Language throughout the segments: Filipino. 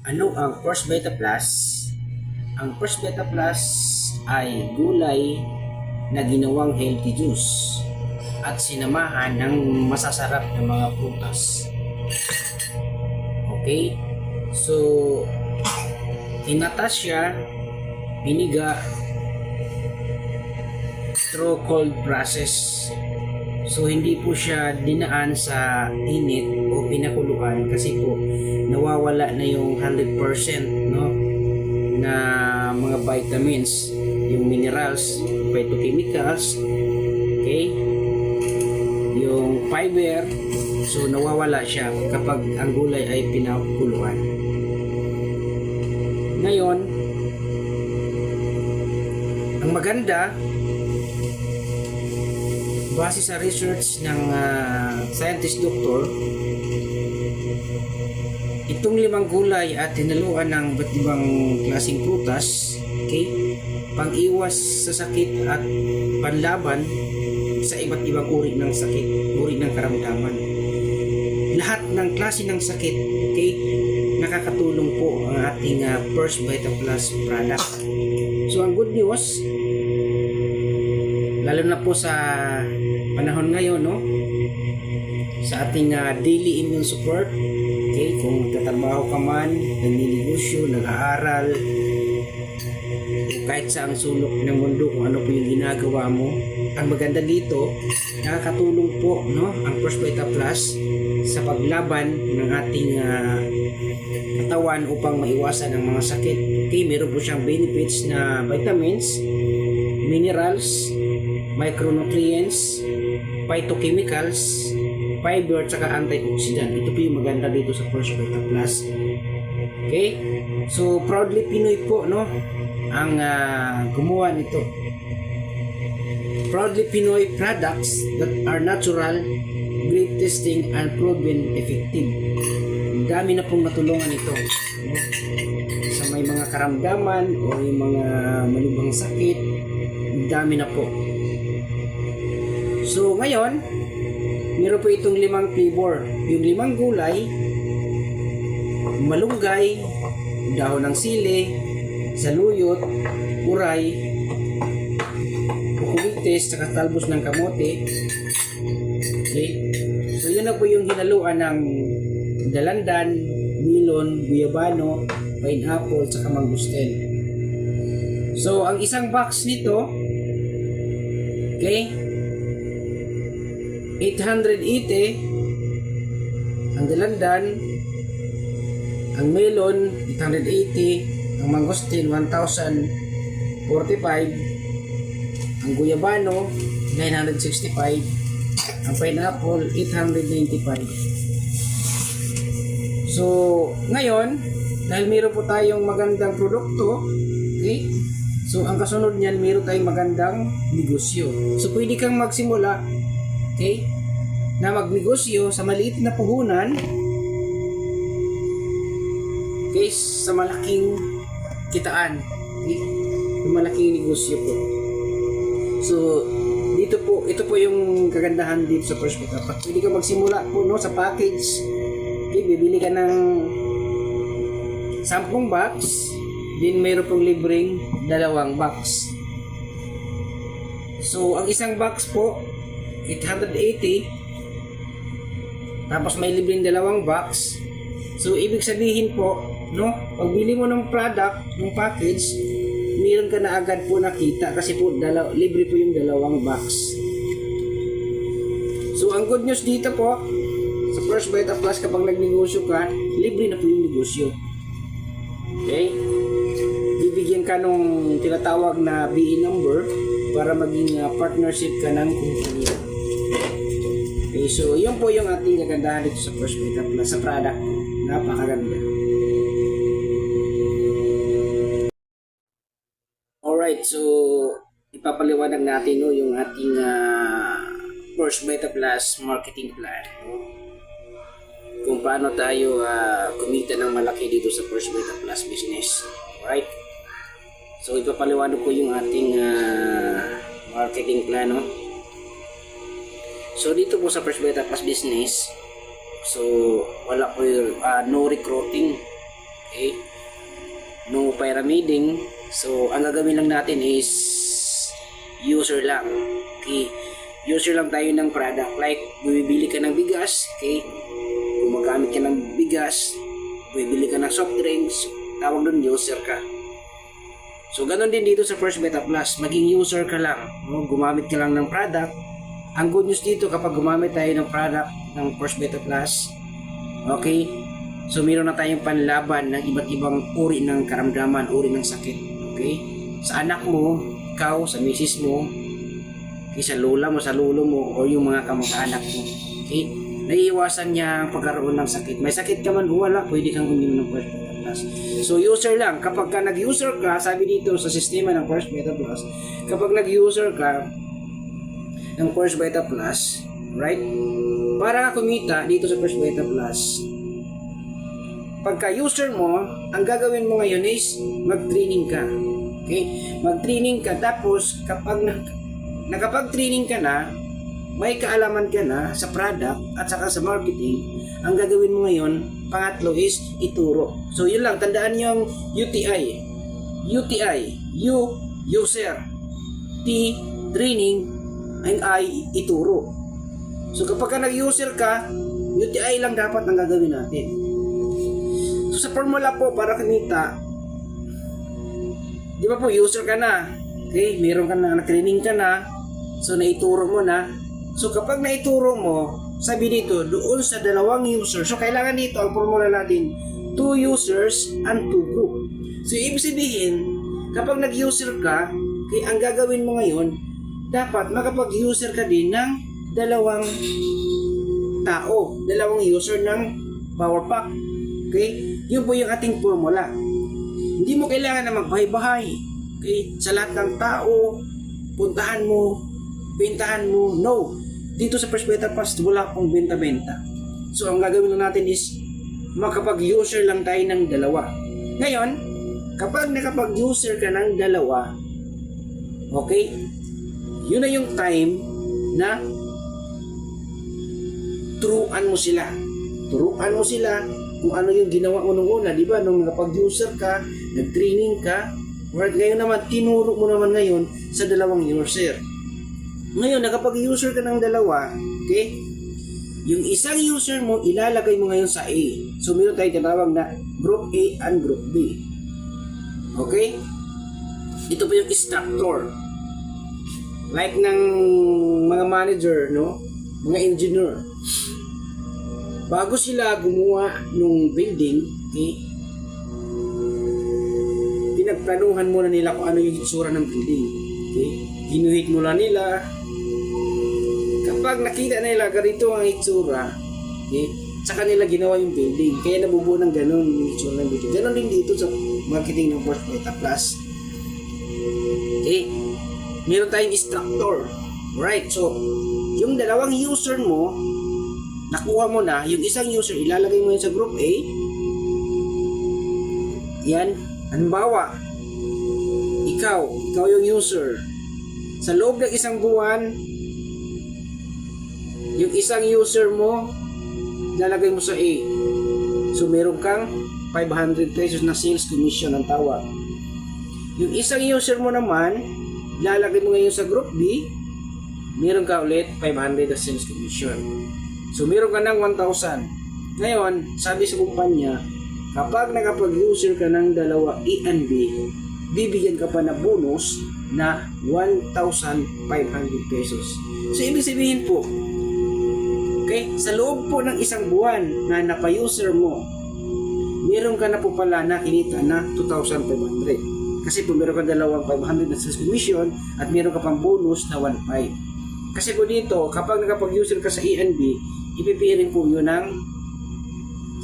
Ano ang First Beta Plus? Ang First Beta Plus ay gulay na ginawang healthy juice at sinamahan ng masasarap na mga prutas. Okay? So, tinatas siya, biniga through cold process. So, hindi po siya dinaan sa init o pinakuluan kasi po nawawala na yung 100% no, na mga vitamins, yung minerals, phytochemicals, okay, yung fiber. So, nawawala siya kapag ang gulay ay pinakuluan. Ngayon, ang maganda, base sa research ng scientist doctor, itong 5 gulay at hinaluan ng iba't ibang klaseng prutas, okay, pang-iwas sa sakit at panlaban sa iba't ibang uri ng sakit, uri ng karamdaman. Lahat ng klase ng sakit, okay, nakakatulong po ang ating First Beta Plus product. So ang good news, lalo na po sa panahon ngayon, no, sa ating daily immune support, okay, kung nagtatrabaho ka man, nagnenegosyo, nag-aaral, kahit sa ang sulok ng mundo, kung ano po yung ginagawa mo, ang maganda dito, nakakatulong po, no, ang First Beta Plus sa paglaban ng ating katawan upang maiwasan ang mga sakit. Okay, meron po siyang benefits na vitamins, minerals, micronutrients, phytochemicals, fiber, at saka antioxidant. Ito po yung maganda dito sa First Beta Plus. Okay? So, proudly Pinoy po, no, ang gumawa nito. Proudly Pinoy products that are natural, great testing, and proven effective. Ang dami na pong natulungan ito, no? Sa may mga karamdaman o yung mga malubhang sakit, ang dami na po. So ngayon, meron po itong 5 flavor. Yung 5 gulay, malunggay, dahon ng sili, saluyot, uray, bukulitis, saka talbos ng kamote. Okay? So yun na po yung hinaluan ng dalandan, melon, guyabano, pineapple, saka mangustin. So ang isang box nito, okay, 880 ang dalandan, ang melon 880, ang mangosteen 1045, ang guyabano 965, ang pineapple 895. So ngayon, dahil meron po tayong magandang produkto, okay, so ang kasunod niyan, meron tayong magandang negosyo. So pwede kang magsimula, okay, na magnegosyo sa maliit na puhunan, okay, sa malaking kitaan, okay, sa malaking negosyo po. So dito po, ito po yung kagandahan dito sa First Beta Plus. Pwede ka magsimula po, no, sa package. Okay, bibili ka ng 10 box, din mayroon pong libreng 2 box. So ang isang box po 880, tapos may libreng 2 box. So ibig sabihin po, no, pagbili mo ng product, ng package, meron ka na agad po nakita kasi po libre po yung 2 box. So ang good news dito po sa First Beta Plus, kapag nagnegosyo ka, libre na po yung negosyo. Okay? Bibigyan ka nung tinatawag na BE number para maging partnership ka ng kumpanya. Okay, so yun po yung ating kagandahan dito sa First Beta Plus sa product. Napakaganda. Alright, so ipapaliwanag natin, no, yung ating First Beta Plus marketing plan, no? Kung paano tayo kumita ng malaki dito sa First Beta Plus business. Alright? So ipapaliwanag ko yung ating marketing plan, no? So dito po sa First Beta Plus business, so wala po yung no recruiting. Okay? No pyramiding. So, ang gagawin lang natin is user lang. Okay? User lang tayo ng product. Like, bumibili ka ng bigas. Okay? Gumagamit ka ng bigas. Bumibili ka ng soft drinks. Tawag doon, user ka. So, ganun din dito sa First Beta Plus. Maging user ka lang. No? Gumamit ka lang ng product. Ang good news dito, kapag gumamit tayo ng product ng First Beta Plus, okay? So, meron na tayong panlaban ng iba't ibang uri ng karamdaman, uri ng sakit. Okay? Sa anak mo, ikaw, sa misis mo, okay, sa lola mo, sa lolo mo, o yung mga kamag-anak mo. Okay? Naiiwasan niya ang pagkaroon ng sakit. May sakit ka man o wala, pwede kang uminom ng First Beta Plus. So, user lang. Kapag ka nag-user ka, sabi dito sa sistema ng First Beta Plus, kapag nag-user ka ng First Beta Plus, right? Para kumita dito sa First Beta Plus, pagka user mo, ang gagawin mo ngayon is mag-training ka. Okay? Mag-training ka, tapos kapag nakapag-training ka na, may kaalaman ka na sa product at saka sa marketing, ang gagawin mo ngayon, pangatlo is ituro. So yun lang, tandaan nyo yung UTI. UTI, U, user, T, training, and I, ituro. So kapag ka nag-user ka, UTI lang dapat ang gagawin natin. So sa formula po para kumita, di ba po user ka na, okay, meron ka na, nag-training ka na, so naituro mo na. So kapag naituro mo, sabi dito, doon sa dalawang user, so kailangan dito ang formula natin, 2 users and 2 group. So ibig sabihin, kapag nag-user ka, okay, ang gagawin mo ngayon, dapat makapag-user ka din ng dalawang tao, dalawang user ng power pack. Okay? Yun po yung ating formula. Hindi mo kailangan na magbahay-bahay. Okay? Sa lahat ng tao, puntahan mo, bentahan mo. No. Dito sa First Beta Plus, wala pong benta-benta. So, ang gagawin lang natin is makapag-user lang tayo ng dalawa. Ngayon, kapag nakapag-user ka ng dalawa, okay, yun na yung time na turuan mo sila. Turuan mo sila kung ano yung ginawa mo nung una, di ba? Nung nakapag-user ka, nag-training ka, or ngayon naman, tinuro mo naman ngayon sa dalawang user. Ngayon, nakapag-user ka ng dalawa, okay? Yung isang user mo, ilalagay mo ngayon sa A. So, meron tayo tinawag na Group A and Group B. Okay? Ito po yung structure. Like ng mga manager, no? Mga engineer. Bago sila gumawa ng building, okay, pinagplanuhan muna nila kung ano yung itsura ng building. Okay? Ginuhit muna nila. Kapag nakita nila ganito ang itsura, okay, saka nila ginawa yung building. Kaya nabubuo ng ganun yung itsura ng building. Ganon din dito sa marketing ng First Beta Plus. Okay? Meron tayong instructor. Right? So, yung dalawang user mo, nakuha mo na, yung isang user, ilalagay mo yun sa group A. Yan. Halimbawa, ikaw yung user. Sa loob ng isang buwan, yung isang user mo, ilalagay mo sa A. So, meron kang 500 pesos na sales commission ang tawag. Yung isang user mo naman, ilalagay mo ngayon sa group B, meron ka ulit 500 na sales commission. So, meron ka ng 1,000. Ngayon, sabi sa kumpanya, kapag nakapag-user ka ng dalawa A and B, bibigyan ka pa na bonus na 1,500 pesos. So, ibig sabihin po, okay, sa loob po ng isang buwan na napa-user mo, meron ka na po pala na kinita na 2,500. Kasi po meron ka dalawang 500 na sales commission at meron ka pang bonus na 1,500. Kasi po dito, kapag nakapag-user ka sa A and B, ipipirin po yun ng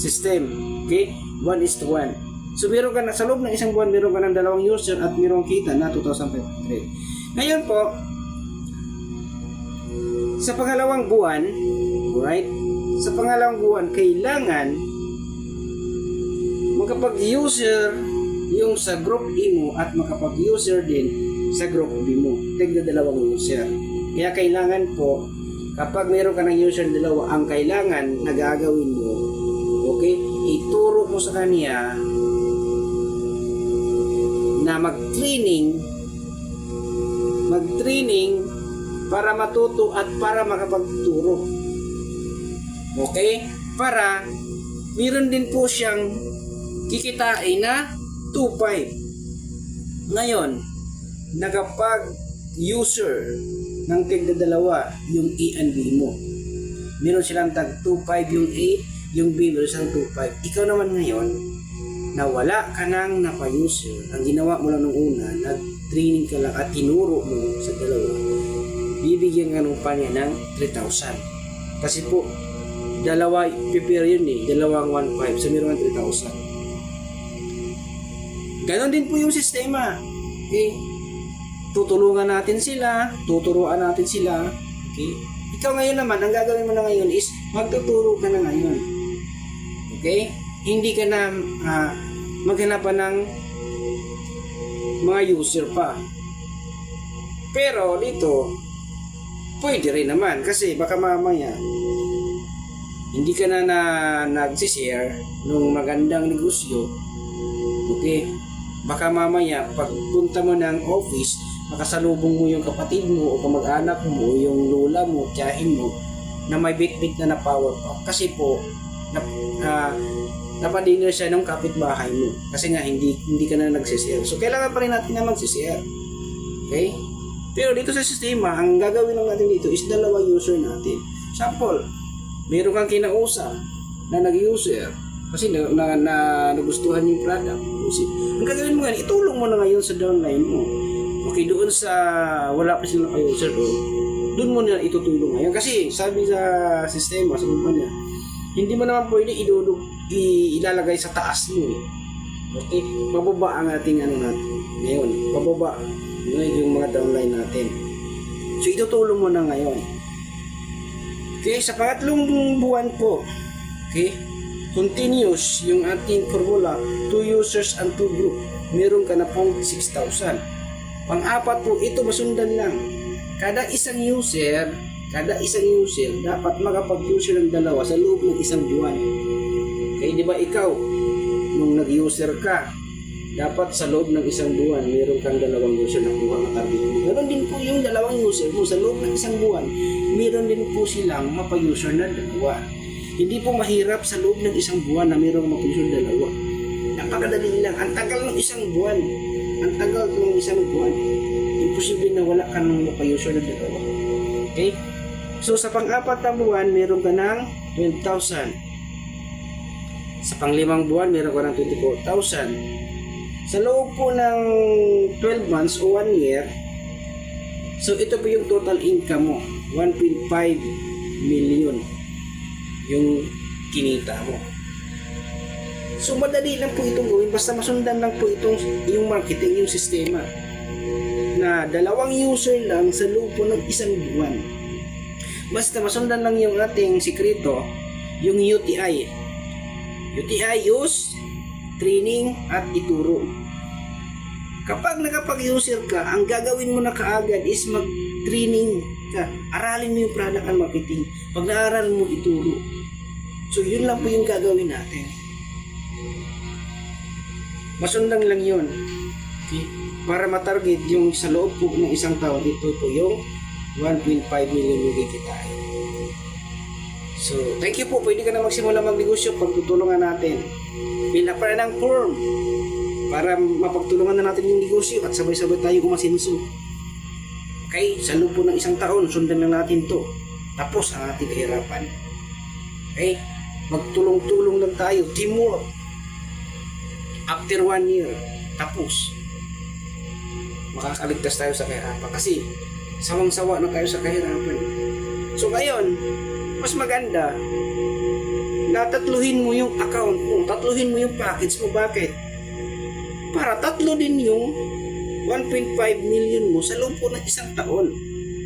system. Okay? 1:1. So, meron ka na, sa loob ng isang buwan, meron ka ng dalawang user at meron kita na 2,500. Ngayon po, sa pangalawang buwan, right? Sa pangalawang buwan, kailangan makapag-user yung sa group A mo at makapag-user din sa group B mo. Tigda dalawang user. Kaya kailangan po, kapag meron ka ng user dalawa, ang kailangan na gagawin mo, okay, ituro mo sa kanya na mag-training para matuto at para makapagturo. Okay? Para meron din po siyang kikitain na 2.5. Ngayon, nakapag-user ng tigdadalawa yung A and B mo. Meron silang tag 2.5 yung A, yung B meron silang 2.5. Ikaw naman ngayon, na wala ka nang napa-user, ang ginawa mo lang nung una, nag-training ka lang at tinuro mo sa dalawa, bibigyan ka nung pa niya ng 3,000. Kasi po, dalawa, prepare yun dalawang 1.5, so meron ng 3,000. Ganon din po yung sistema. Okay? Tutulungan natin sila, tuturuan natin sila. Okay? Ikaw ngayon naman, ang gagawin mo na ngayon is magtuturo ka na ngayon. Okay? Hindi ka na maghanap pa ng mga user pa. Pero dito, pwede rin naman kasi baka mamaya hindi ka na nagsishare nung magandang negosyo. Okay? Baka mamaya pagpunta mo ng office, makasalubong mo yung kapatid mo o kamag-anak mo o yung lola mo, tiyahin mo na may bit-bit na power pack. Kasi po napadinner siya ng kapitbahay mo kasi nga hindi ka na nagsishare. So kailangan pa rin natin na magsishare. Okay? Pero dito sa sistema, ang gagawin lang natin dito is dalawa user natin. Sample, meron kang kinausap na nag-user kasi nagustuhan yung product. Ang gagawin mo yan, itulong mo na ngayon sa downline mo. Okay, doon sa wala pa silang user doon mo na itutulong ngayon. Kasi sabi sa sistema, sa kumpanya, hindi mo naman pwede ilalagay sa taas mo. Okay, bababa ang ating natin ngayon. Bababa yung mga downline natin. So itutulong mo na ngayon. Okay, sa pangatlong buwan po, okay, continuous yung ating formula, 2 users and 2 group. Meron ka na pong 6,000. Pang-apat po, ito masundan lang. Kada isang user dapat makapag-user ng dalawa sa loob ng isang buwan. Okay, di ba ikaw, nung nag-user ka, dapat sa loob ng isang buwan, meron kang dalawang user na kuha na target mo. Ganon din po yung dalawang user mo sa loob ng isang buwan, meron din po silang mapa-user na dalawa. Hindi po mahirap sa loob ng isang buwan na meron mapa-user na dalawa. Napakadali lang. Ang tagal ng isang buwan. Imposible na wala ka ng mapa-user na dalawa. Okay? So sa pang-apat na buwan, meron ka ng 12,000. Sa pang-limang buwan, meron ka ng 24,000. Sa loob po ng 12 months o 1 year, so ito po yung total income mo, 1.5 million yung kinita mo. So madali lang po itong gawin, basta masundan lang po yung marketing, yung sistema na dalawang user lang sa loob po ng isang buwan. Basta masundan lang yung ating sikreto, yung UTI. UTI, use, training, at ituro. Kapag nakapag-user ka, ang gagawin mo na kaagad is mag-training ka. Aralin mo yung product and marketing. Pag naaral mo, ituro. So, yun lang po yung gagawin natin. Masundan lang yun. Okay? Para matarget yung sa loob po ng isang taon, ito po yung 1.5 million yung kikitain. So, thank you po. Pwede ka na magsimula magnegosyo pag tutulungan natin. Pila pa ng form para mapagtulungan na natin yung negosyo at sabay-sabay tayo umasinso. Okay? Sa loob po ng isang taon, sundan lang natin to. Tapos ang ating kahirapan. Okay? Magtulong-tulong lang tayo. Teamwork. After 1 year, tapos makakaligtas tayo sa kahirapan. Kasi sawang-sawa na tayo sa kahirapan. So ngayon, mas maganda na tatluhin mo yung account mo, tatluhin mo yung package mo. Bakit? Para tatlo din yung 1.5 million mo sa loob po ng isang taon.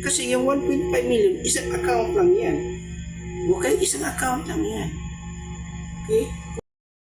Kasi yung 1.5 million, isang account lang yan. Okay? Isang account lang yan. Okay?